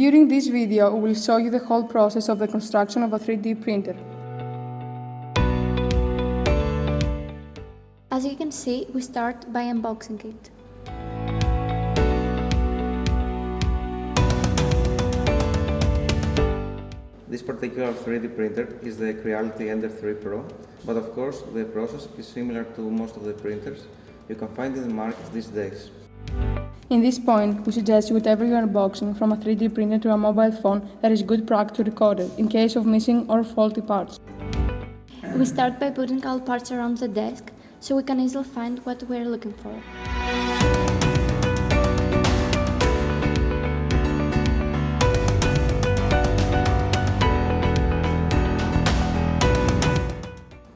During this video, we will show you the whole process of the construction of a 3D printer. As you can see, we start by unboxing it. This particular 3D printer is the Creality Ender 3 Pro, but of course the process is similar to most of the printers you can find in the market these days. In this point, we suggest whatever you are unboxing, from a 3D printer to a mobile phone, that is good practice to record it, in case of missing or faulty parts. We start by putting all parts around the desk, so we can easily find what we are looking for.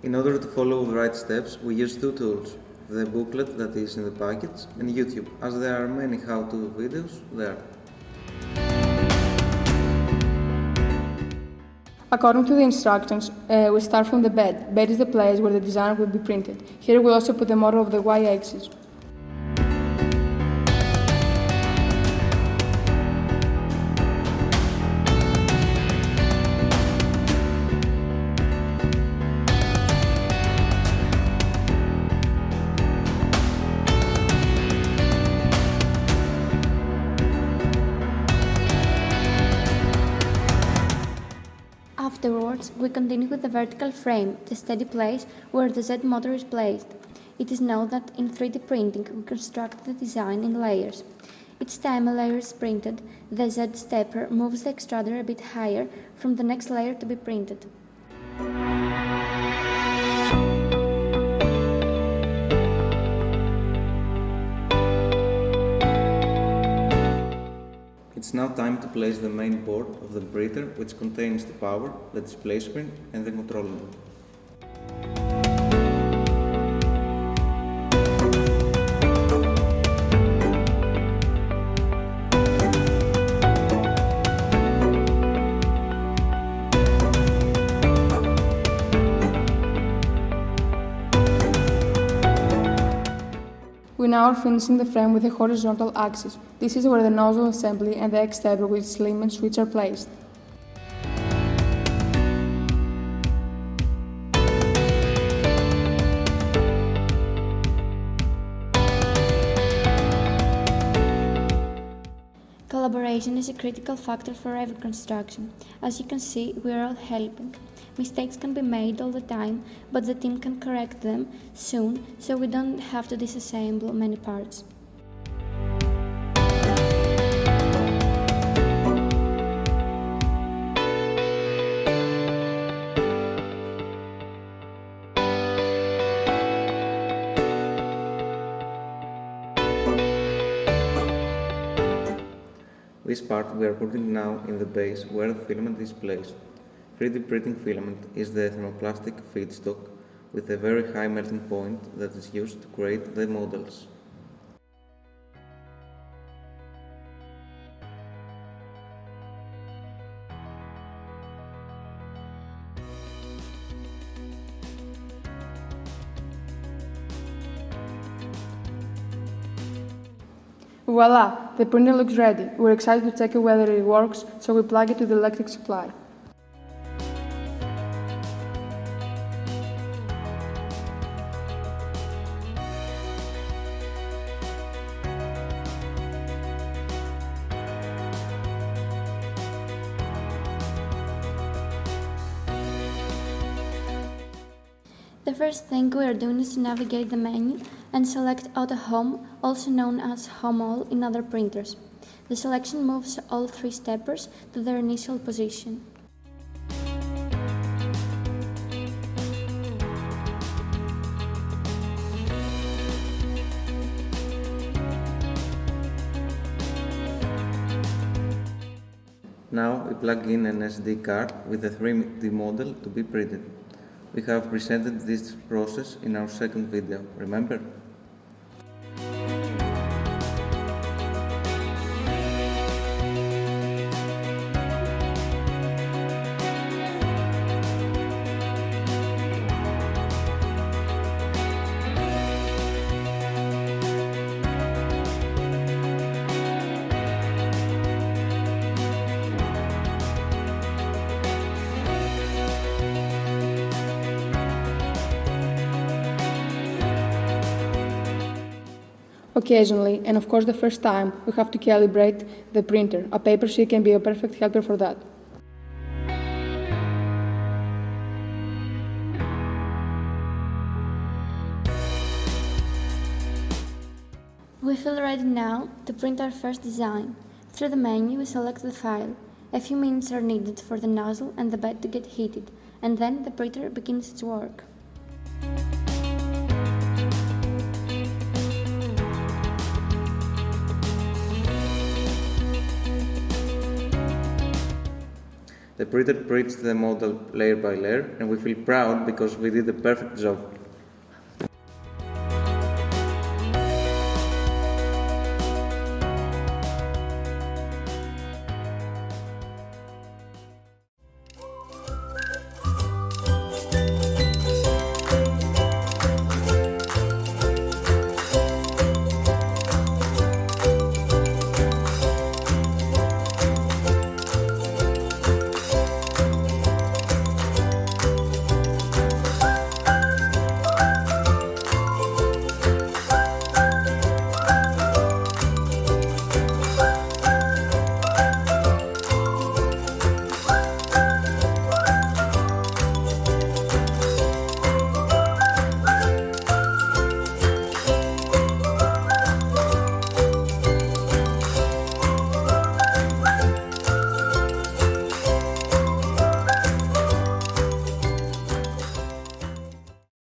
In order to follow the right steps, we use two tools, the booklet that is in the package and YouTube, as there are many how-to videos there. According to the instructions, we start from the bed. Bed is the place where the design will be printed. Here we also put the model of the y-axis. Afterwards, we continue with the vertical frame, the steady place where the Z motor is placed. It is known that in 3D printing we construct the design in layers. Each time a layer is printed, the Z stepper moves the extruder a bit higher from the next layer to be printed. It's now time to place the main board of the printer, which contains the power, the display screen and the control unit. We now are finishing the frame with the horizontal axis. This is where the nozzle assembly and the X-stepper with its limit switch are placed. Collaboration is a critical factor for every construction. As you can see, we are all helping. Mistakes can be made all the time, but the team can correct them soon, so we don't have to disassemble many parts. This part we are putting now in the base where the filament is placed. 3D printing filament is the thermoplastic feedstock with a very high melting point that is used to create the models. Voila! The printer looks ready. We're excited to check whether it works, so we plug it to the electric supply. The first thing we are doing is to navigate the menu and select Auto Home, also known as Home All in other printers. The selection moves all three steppers to their initial position. Now we plug in an SD card with a 3D model to be printed. We have presented this process in our second video, remember? Occasionally, and of course the first time, we have to calibrate the printer. A paper sheet can be a perfect helper for that. We feel ready now to print our first design. Through the menu, we select the file. A few minutes are needed for the nozzle and the bed to get heated, and then the printer begins its work. The printer prints the model layer by layer, and we feel proud because we did a perfect job.